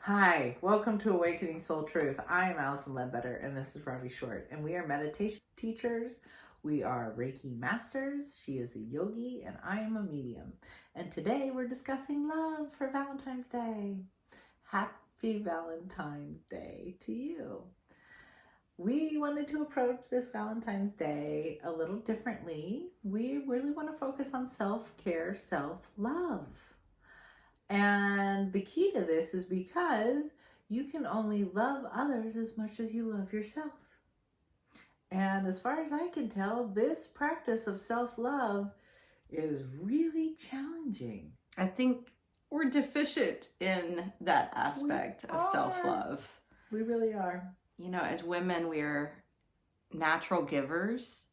Hi, welcome to Awakening Soul Truth. I am Allison Ledbetter and this is Robbie Short, and we are meditation teachers. We are Reiki masters. She is a yogi and I am a medium. And today we're discussing love for Valentine's Day. Happy Valentine's Day to you. We wanted to approach this Valentine's Day a little differently. We really want to focus on self-care, self-love. And the key to this is because you can only love others as much as you love yourself. And as far as I can tell, this practice of self-love is really challenging. I think we're deficient in that aspect of self-love. We really are. You know, as women, we're natural givers.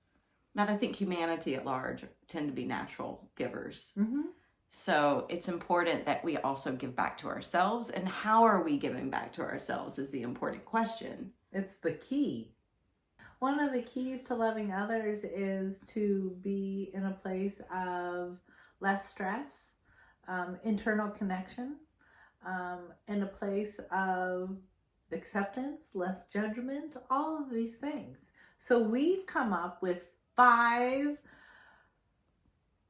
Not, I think humanity at large tend to be natural givers. Mm-hmm. So it's important that we also give back to ourselves. And how are we giving back to ourselves is the important question. It's the key. One of the keys to loving others is to be in a place of less stress, internal connection, in a place of acceptance, less judgment, all of these things. So we've come up with 5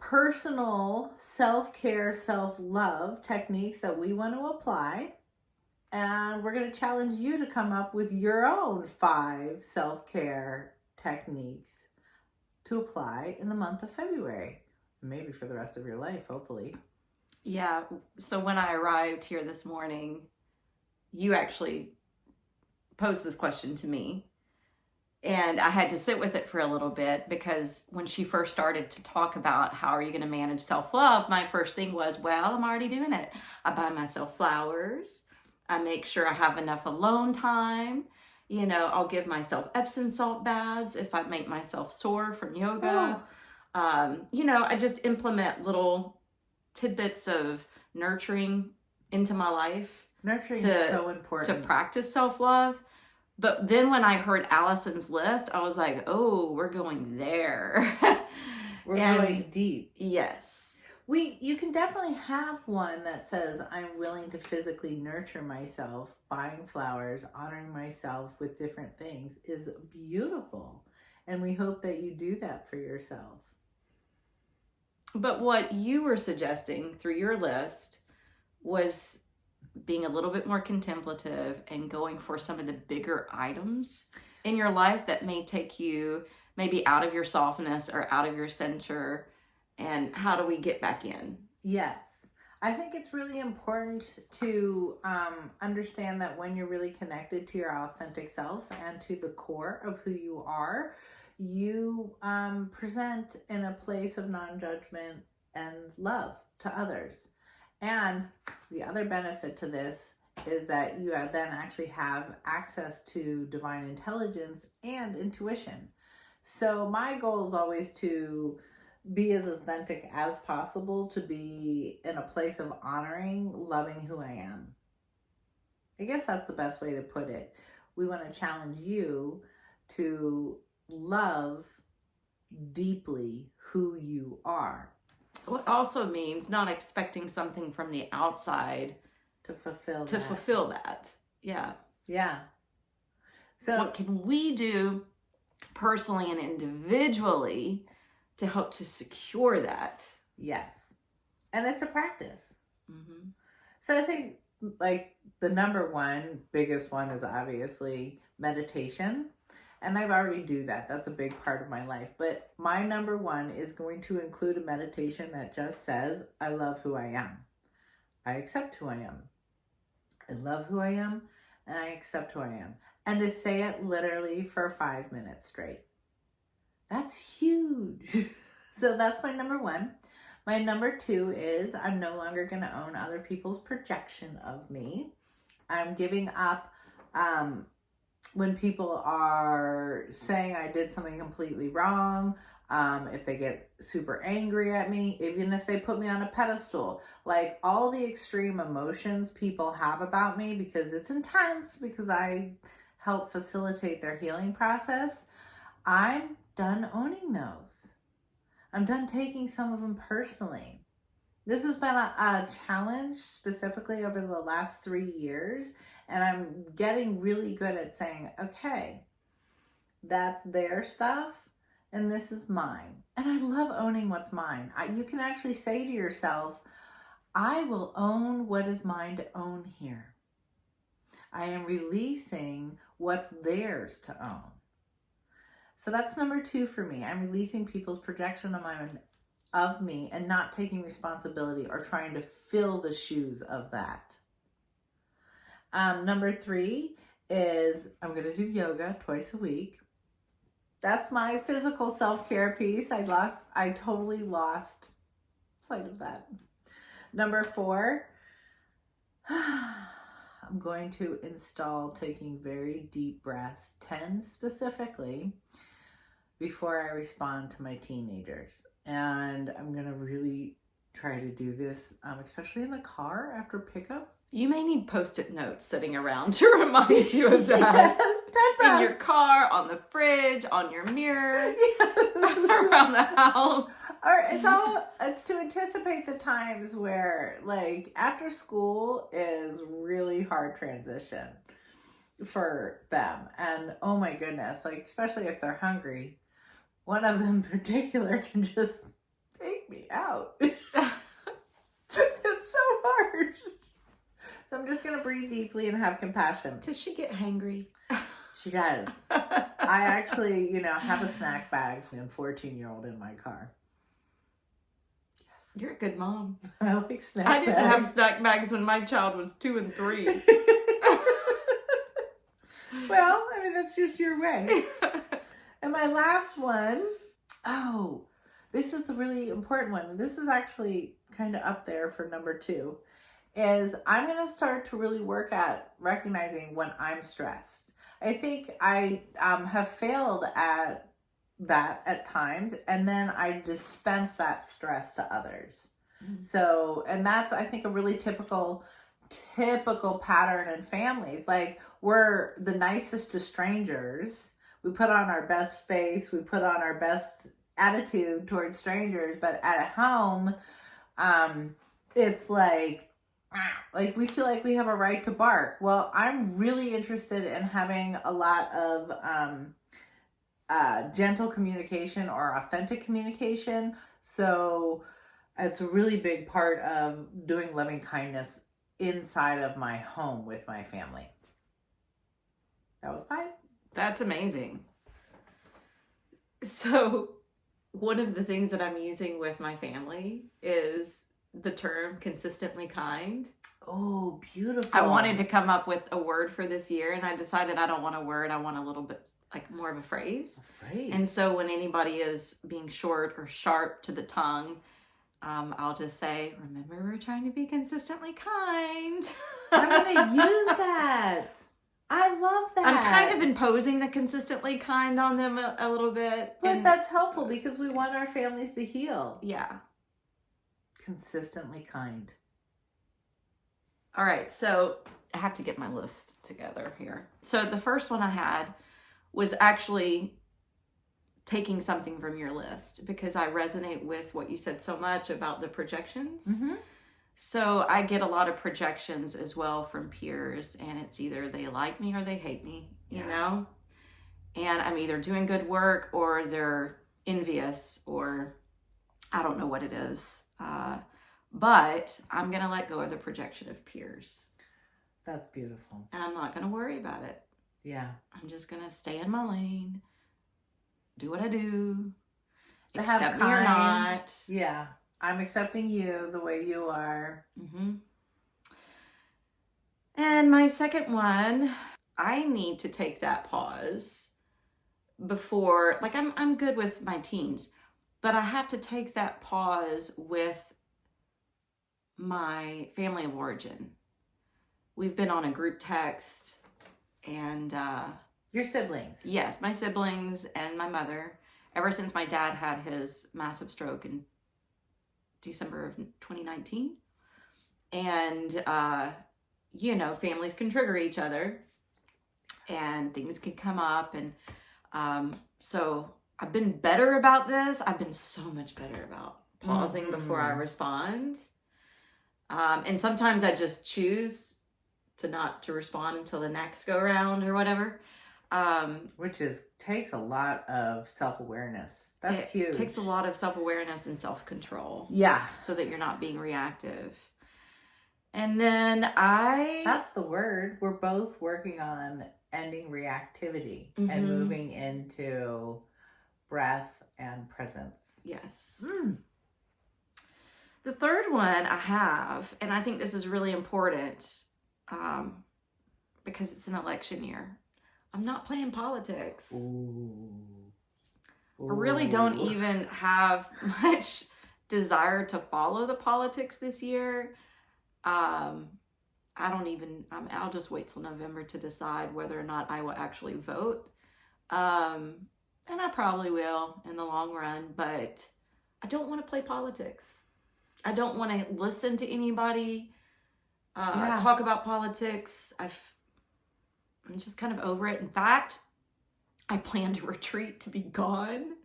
personal self-care, self-love techniques that we want to apply. And we're going to challenge you to come up with your own 5 self-care techniques to apply in the month of February. Maybe for the rest of your life, hopefully. Yeah. So when I arrived here this morning, you actually posed this question to me. And I had to sit with it for a little bit because when she first started to talk about how are you going to manage self-love, my first thing was, well, I'm already doing it. I buy myself flowers. I make sure I have enough alone time. You know, I'll give myself Epsom salt baths if I make myself sore from yoga. You know, I just implement little tidbits of nurturing into my life. Nurturing is so important. To practice self-love. But then when I heard Allison's list, I was like, oh, we're going there. We're going deep. Yes. You can definitely have one that says, I'm willing to physically nurture myself. Buying flowers, honoring myself with different things is beautiful. And we hope that you do that for yourself. But what you were suggesting through your list was being a little bit more contemplative and going for some of the bigger items in your life that may take you maybe out of your softness or out of your center. And how do we get back in? Yes. I think it's really important to understand that when you're really connected to your authentic self and to the core of who you are, you present in a place of non-judgment and love to others. And the other benefit to this is that you then actually have access to divine intelligence and intuition. So my goal is always to be as authentic as possible, to be in a place of honoring, loving who I am. I guess that's the best way to put it. We want to challenge you to love deeply who you are. What also means not expecting something from the outside to fulfill that. Yeah. Yeah. So what can we do personally and individually to help to secure that? Yes. And it's a practice. Mm-hmm. So I think like the number one, biggest one is obviously meditation. And I've already do that. That's a big part of my life. But my number one is going to include a meditation that just says, I love who I am. I accept who I am. I love who I am and I accept who I am. And to say it literally for 5 minutes straight. That's huge. So that's my number one. My number 2 is I'm no longer going to own other people's projection of me. I'm giving up when people are saying I did something completely wrong, if they get super angry at me, even if they put me on a pedestal, like all the extreme emotions people have about me because it's intense, because I help facilitate their healing process, I'm done owning those. I'm done taking some of them personally. This has been a challenge specifically over the last 3 years. And I'm getting really good at saying, okay, that's their stuff and this is mine. And I love owning what's mine. You can actually say to yourself, I will own what is mine to own here. I am releasing what's theirs to own. So that's number 2 for me. I'm releasing people's projection of me and not taking responsibility or trying to fill the shoes of that. Number 3 is I'm going to do yoga twice a week. That's my physical self-care piece. I totally lost sight of that. Number 4, I'm going to install taking very deep breaths, 10 specifically, before I respond to my teenagers. And I'm going to really try to do this, especially in the car after pickup. You may need Post-it notes sitting around to remind you of that. Yes, 10 breaths. In your car, on the fridge, on your mirror, Yes. around the house. Or it's to anticipate the times where, like, after school is really hard transition for them. And oh my goodness, like, especially if they're hungry, one of them in particular can just take me out. It's so hard. So I'm just going to breathe deeply and have compassion. Does she get hangry? She does. I actually, have a snack bag for the 14-year-old in my car. Yes. You're a good mom. I like snack I didn't bags. have snack bags when my child was 2 and 3. Well, I mean, that's just your way. And my last one, this is the really important one. This is actually kind of up there for number 2, is I'm going to start to really work at recognizing when I'm stressed. I think I have failed at that at times, and then I dispense that stress to others. Mm-hmm. So, and that's, I think, a really typical pattern in families. Like, we're the nicest to strangers. We put on our best face. We put on our best attitude towards strangers. But at home, it's like we feel like we have a right to bark. Well, I'm really interested in having a lot of gentle communication or authentic communication. So it's a really big part of doing loving kindness inside of my home with my family. That was 5. That's amazing. So one of the things that I'm using with my family is the term consistently kind. Oh, beautiful. I wanted to come up with a word for this year, and I decided I don't want a word. I want a little bit like more of a phrase. And so when anybody is being short or sharp to the tongue, I'll just say, remember, we're trying to be consistently kind. I'm going to use that. I love that. I'm kind of imposing the consistently kind on them a little bit. But that's helpful because we want our families to heal. Yeah. Consistently kind. All right, so I have to get my list together here. So the first one I had was actually taking something from your list because I resonate with what you said so much about the projections. Mm-hmm. So I get a lot of projections as well from peers, and it's either they like me or they hate me, you know? And I'm either doing good work or they're envious or I don't know what it is. But I'm going to let go of the projection of peers. That's beautiful. And I'm not going to worry about it. Yeah. I'm just going to stay in my lane, do what I do, to accept me or not. Yeah. I'm accepting you the way you are. Mm-hmm. And my second one, I need to take that pause before, like I'm good with my teens, but I have to take that pause with my family of origin. We've been on a group text and your siblings. Yes, my siblings and my mother, ever since my dad had his massive stroke in December of 2019. And families can trigger each other and things can come up, and so I've been better about this. I've been so much better about pausing before I respond. And sometimes I just choose to not to respond until the next go round or whatever. Which takes a lot of self-awareness. That's huge. It takes a lot of self-awareness and self-control. Yeah. So that you're not being reactive. And then that's the word. We're both working on ending reactivity and moving into breath and presence. Yes. The third one I have, and I think this is really important because it's an election year. I'm not playing politics. Ooh. I really don't even have much desire to follow the politics this year. I'll just wait till November to decide whether or not I will actually vote. And I probably will in the long run, but I don't want to play politics. I don't want to listen to anybody talk about politics. I'm just kind of over it. In fact, I plan to retreat to be gone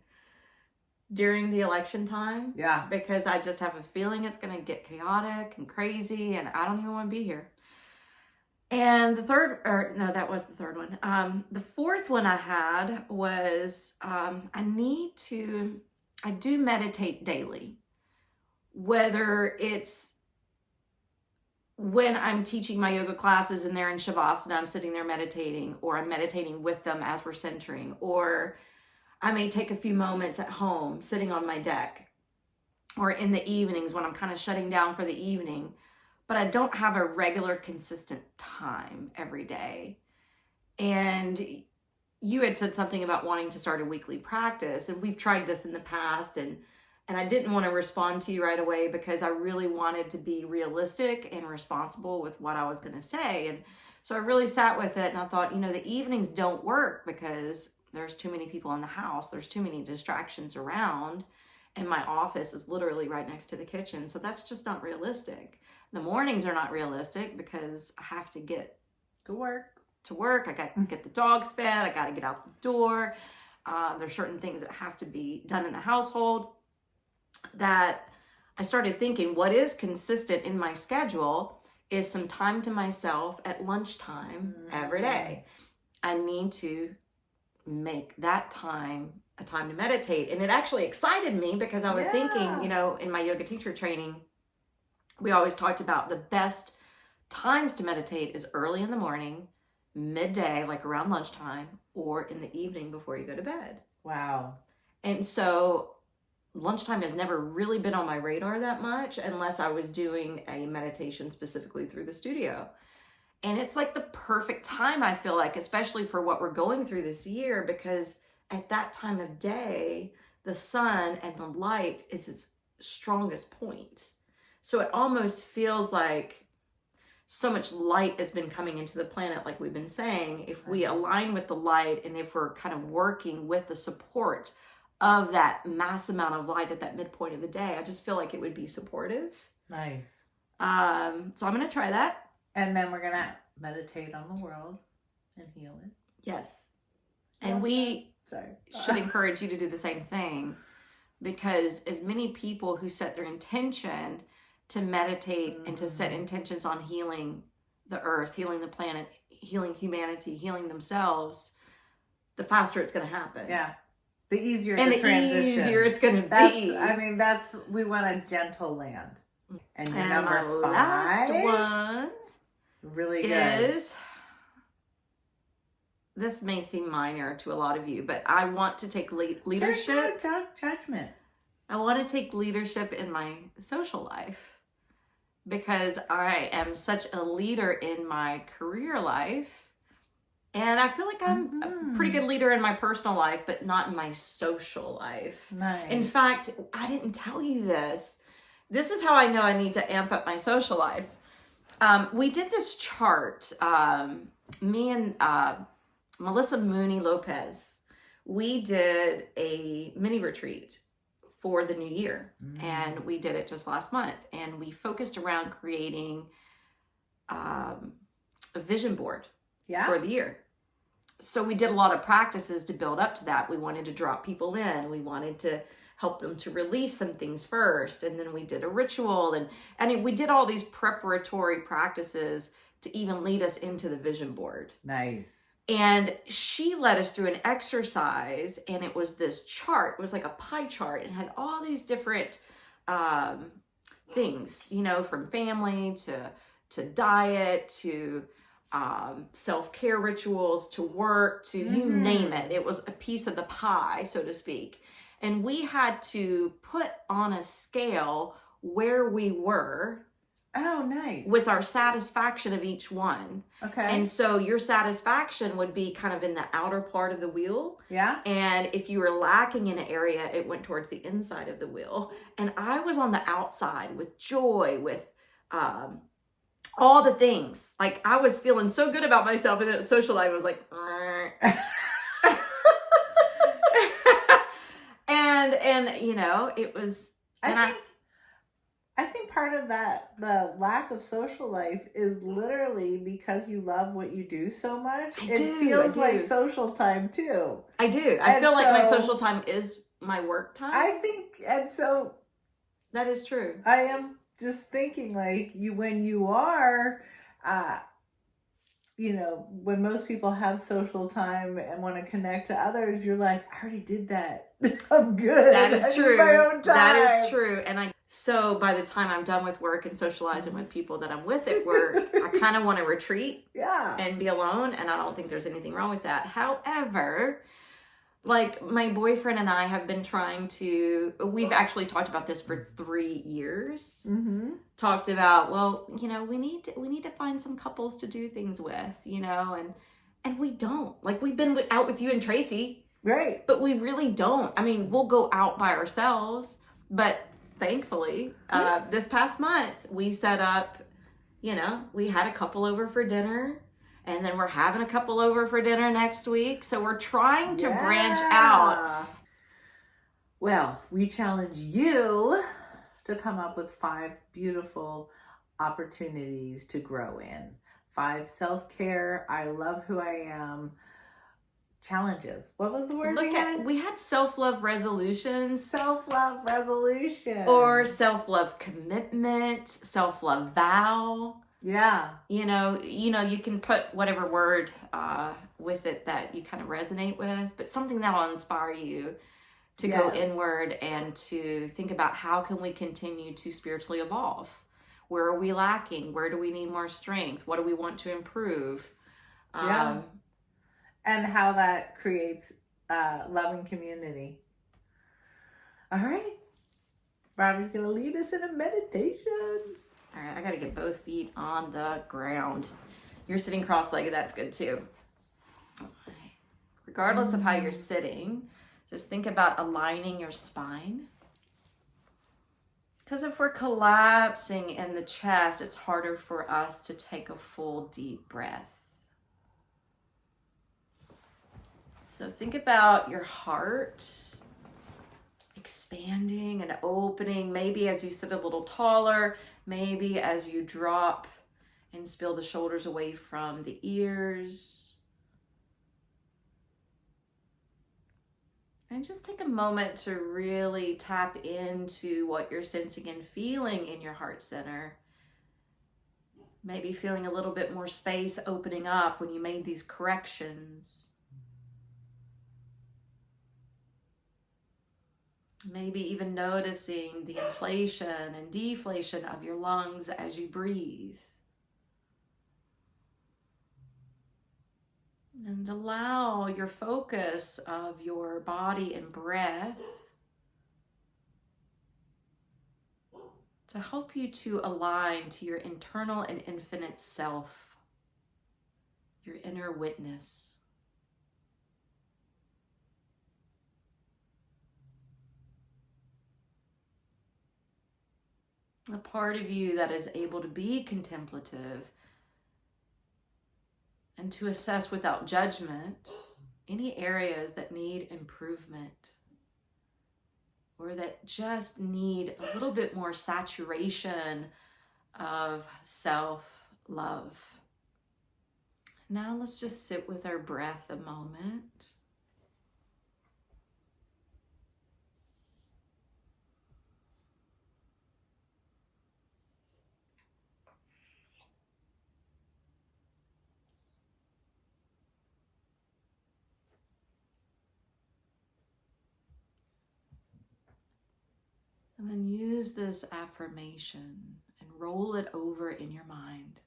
during the election time. Yeah. Because I just have a feeling it's going to get chaotic and crazy, and I don't even want to be here. And that was the third one. The fourth one I had was I do meditate daily. Whether it's when I'm teaching my yoga classes and they're in Shavasana, I'm sitting there meditating, or I'm meditating with them as we're centering, or I may take a few moments at home sitting on my deck, or in the evenings when I'm kind of shutting down for the evening, but I don't have a regular consistent time every day. And you had said something about wanting to start a weekly practice, and we've tried this in the past, and I didn't want to respond to you right away because I really wanted to be realistic and responsible with what I was going to say. And so I really sat with it, and I thought, the evenings don't work because there's too many people in the house. There's too many distractions around, and my office is literally right next to the kitchen. So that's just not realistic. The mornings are not realistic because I have to get to work. I got to get the dogs fed. I got to get out the door. There's certain things that have to be done in the household. That I started thinking, what is consistent in my schedule is some time to myself at lunchtime every day. I need to make that time a time to meditate. And it actually excited me because I was thinking, in my yoga teacher training, we always talked about the best times to meditate is early in the morning, midday, like around lunchtime, or in the evening before you go to bed. Wow. And so lunchtime has never really been on my radar that much unless I was doing a meditation specifically through the studio. And it's like the perfect time, I feel like, especially for what we're going through this year, because at that time of day, the sun and the light is its strongest point. So it almost feels like so much light has been coming into the planet, like we've been saying. If we align with the light, and if we're kind of working with the support of that mass amount of light at that midpoint of the day, I just feel like it would be supportive. Nice. So I'm going to try that. And then we're going to meditate on the world and heal it. Yes. And we should encourage you to do the same thing, because as many people who set their intention to meditate and to set intentions on healing the earth, healing the planet, healing humanity, healing themselves, the faster it's going to happen. Yeah. The easier and the transition. Easier it's going to be. We want a gentle land. And your and number my 5. last one really good. is, this may seem minor to a lot of you, but I want to take leadership. There's no judgment. I want to take leadership in my social life, because I am such a leader in my career life. And I feel like I'm a pretty good leader in my personal life, but not in my social life. Nice. In fact, I didn't tell you this. This is how I know I need to amp up my social life. We did this chart, me and Melissa Mooney Lopez. We did a mini retreat for the new year, and we did it just last month. And we focused around creating a vision board for the year. So we did a lot of practices to build up to that. We wanted to drop people in. We wanted to help them to release some things first. And then we did a ritual, and we did all these preparatory practices to even lead us into the vision board. Nice. And she led us through an exercise, and it was this chart. It was like a pie chart, and had all these different things, you know, from family to diet to self-care rituals to work to you name it. It was a piece of the pie, so to speak. And we had to put on a scale where we were. Oh, nice. With our satisfaction of each one. Okay. And so your satisfaction would be kind of in the outer part of the wheel. Yeah. And if you were lacking in an area, it went towards the inside of the wheel. And I was on the outside with joy, with all the things. Like, I was feeling so good about myself, and then social life was like, and you know, it was, I think part of that, the lack of social life, is literally because you love what you do so much. It feels like social time too. I do. I feel like my social time is my work time. I think, and so that is true. I am just thinking, like, when you are, you know, when most people have social time and want to connect to others, you're like, I already did that. I'm good. That is true. My own time. That is true. And so by the time I'm done with work and socializing with people that I'm with at work, I kind of want to retreat and be alone. And I don't think there's anything wrong with that. However, like, my boyfriend and I have been we've actually talked about this for 3 years. Talked about, well, you know, we need to find some couples to do things with, you know, and we don't. Like, we've been out with you and Tracy. Right. But we really don't. I mean, we'll go out by ourselves, but thankfully, this past month, we set up, you know, we had a couple over for dinner, and then we're having a couple over for dinner next week. So we're trying to branch out. Well, we challenge you to come up with 5 beautiful opportunities to grow in. 5 self-care, I love who I am challenges. What was the word we had self-love resolutions. Self-love resolution. Or self-love commitment, self-love vow. Yeah. You know, you can put whatever word with it that you kind of resonate with, but something that will inspire you to go inward and to think about, how can we continue to spiritually evolve? Where are we lacking? Where do we need more strength? What do we want to improve? And how that creates loving community. All right. Robbie's going to lead us in a meditation. All right, I got to get both feet on the ground. You're sitting cross-legged, that's good too. Regardless of how you're sitting, just think about aligning your spine. Because if we're collapsing in the chest, it's harder for us to take a full deep breath. So think about your heart expanding and opening, maybe as you sit a little taller, maybe as you drop and spill the shoulders away from the ears. And just take a moment to really tap into what you're sensing and feeling in your heart center. Maybe feeling a little bit more space opening up when you made these corrections. Maybe even noticing the inflation and deflation of your lungs as you breathe. And allow your focus of your body and breath to help you to align to your internal and infinite self, your inner witness. A part of you that is able to be contemplative and to assess without judgment any areas that need improvement or that just need a little bit more saturation of self-love. Now let's just sit with our breath a moment. And then use this affirmation and roll it over in your mind.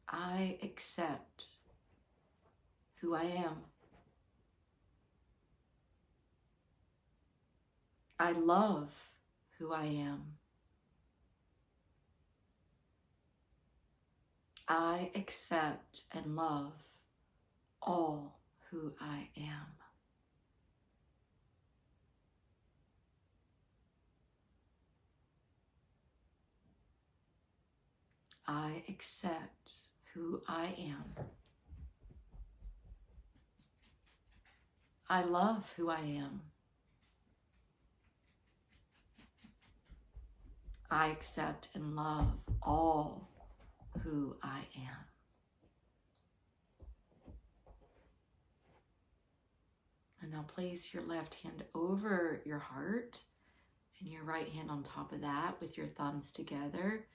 I accept who I am. I love who I am. I accept and love all who I am. I accept who I am. I love who I am. I accept and love all who I am. And now place your left hand over your heart and your right hand on top of that with your thumbs together.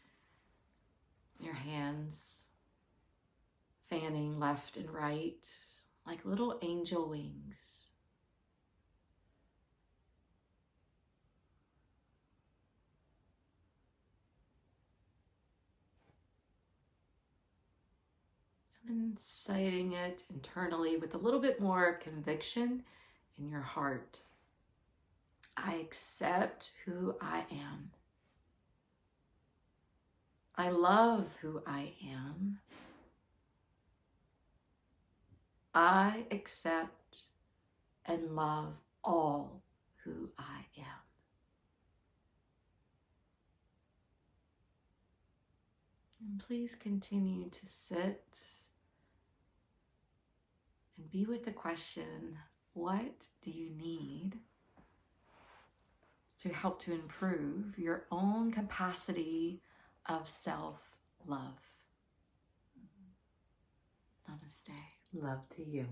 Your hands fanning left and right like little angel wings. And saying it internally with a little bit more conviction in your heart. I accept who I am. I love who I am. I accept and love all who I am. And please continue to sit and be with the question, what do you need to help to improve your own capacity of self-love? Namaste. Love to you.